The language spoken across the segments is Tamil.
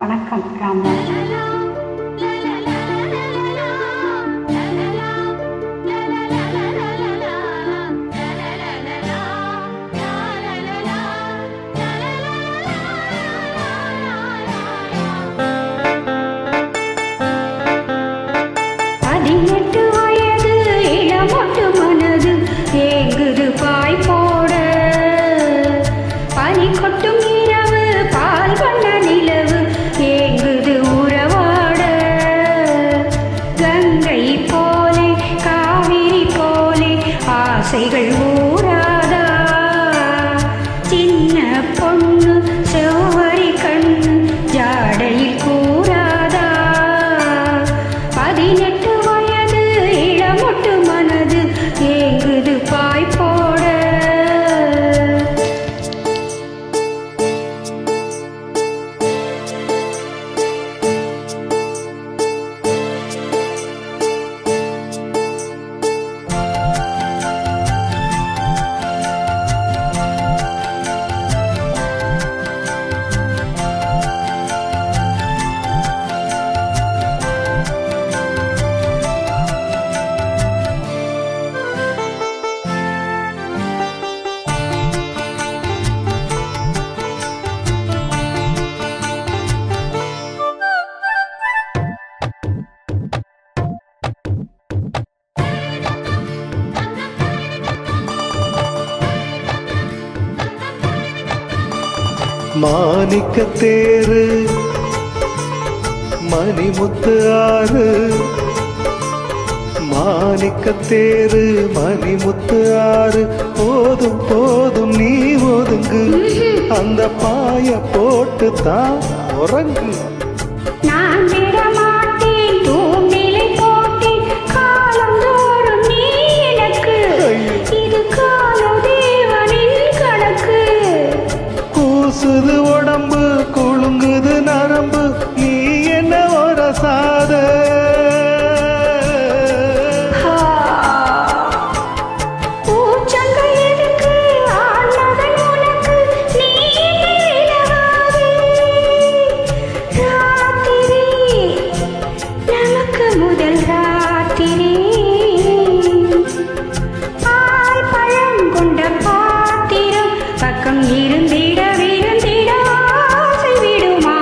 வணக்கம் ராம்தாஸ். ஆசைகள் ஊராதா சின்ன பொண்ணு செவ்வரி கண்ணு ஜாடையில் கூறாதா 18 வயது இளமொட்டு மனது ஏங்குது பாய் போட. மாணிக்கத்தேரு மணிமுத்து ஆறு, மாணிக்கத்தேரு மணிமுத்து ஆறு, போதும் போதும் நீ ஒதுங்கு, அந்த பாய போட்டு தான் உறங்கு. நான் விட மாட்டேன் தூண்டிலை போட்டேன் காலந்தோறும் நீ எனக்கு, இது காலதேவனின் கணக்கு. கூசுது உடம்பு குலுங்குது நரம்பு, நீ என்ன ஒரு சாத முதல் ராத்திரி பால் பழம் கொண்ட பாத்திரம் பக்கம் இருந்திட விருந்திட ஆசை விடுமா.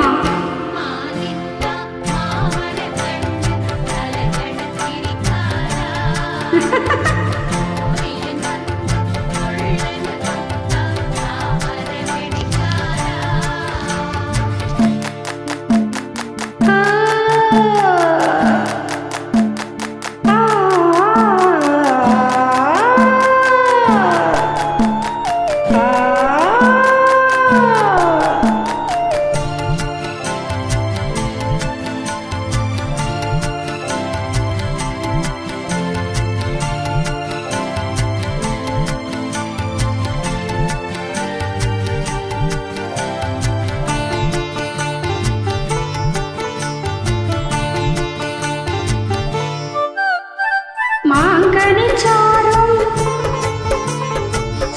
மாங்கனி சாரும்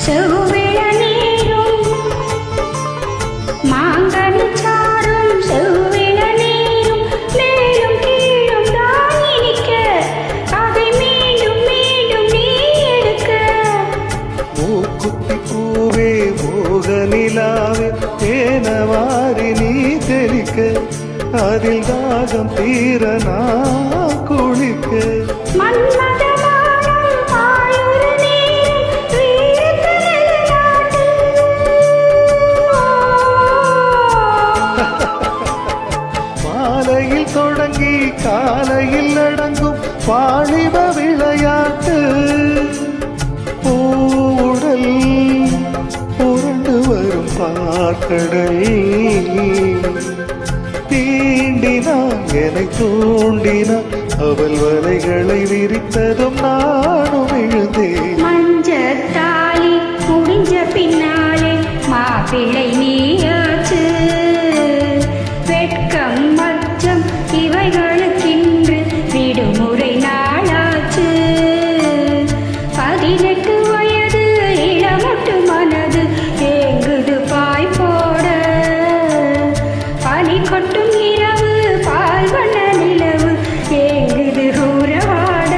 செவ்விள நீரும், மாங்கனி சாரும் செவ்விள நீரும் மேலும் கீழும் தான் இனிக்க, அதை மீண்டும் மீண்டும் நீ எடுக்க. மூக்குத்தி பூவே மோக நிலாவே தேனவாரி நீ தெளிக்க, அதில் தாகம் தீர நான் குளிக்க. மாலையில் தொடங்கி காலையில் அடங்கும் வாலிப விளையாட்டு, பூடல் புரண்டு வரும் பார்க்கடல், தீண்டினான் என்னை தூண்டினான், அவள் வலைகளை விரித்ததும் நானும் எழுந்தேன். மஞ்சத்தாலி முடிஞ்ச பின்னாலே மாப்பிள்ளை நீயாச்சு, வெட்கம் மச்சம் இவைகளுக்கின்று விடுமுறை நாளாச்சு. 18 வயது இளமொட்டு மனது ஏங்குது பாய் போட, பனி கொட்டும் இரவு பால் வண்ண நிலவு ஏங்குது ஊரவாட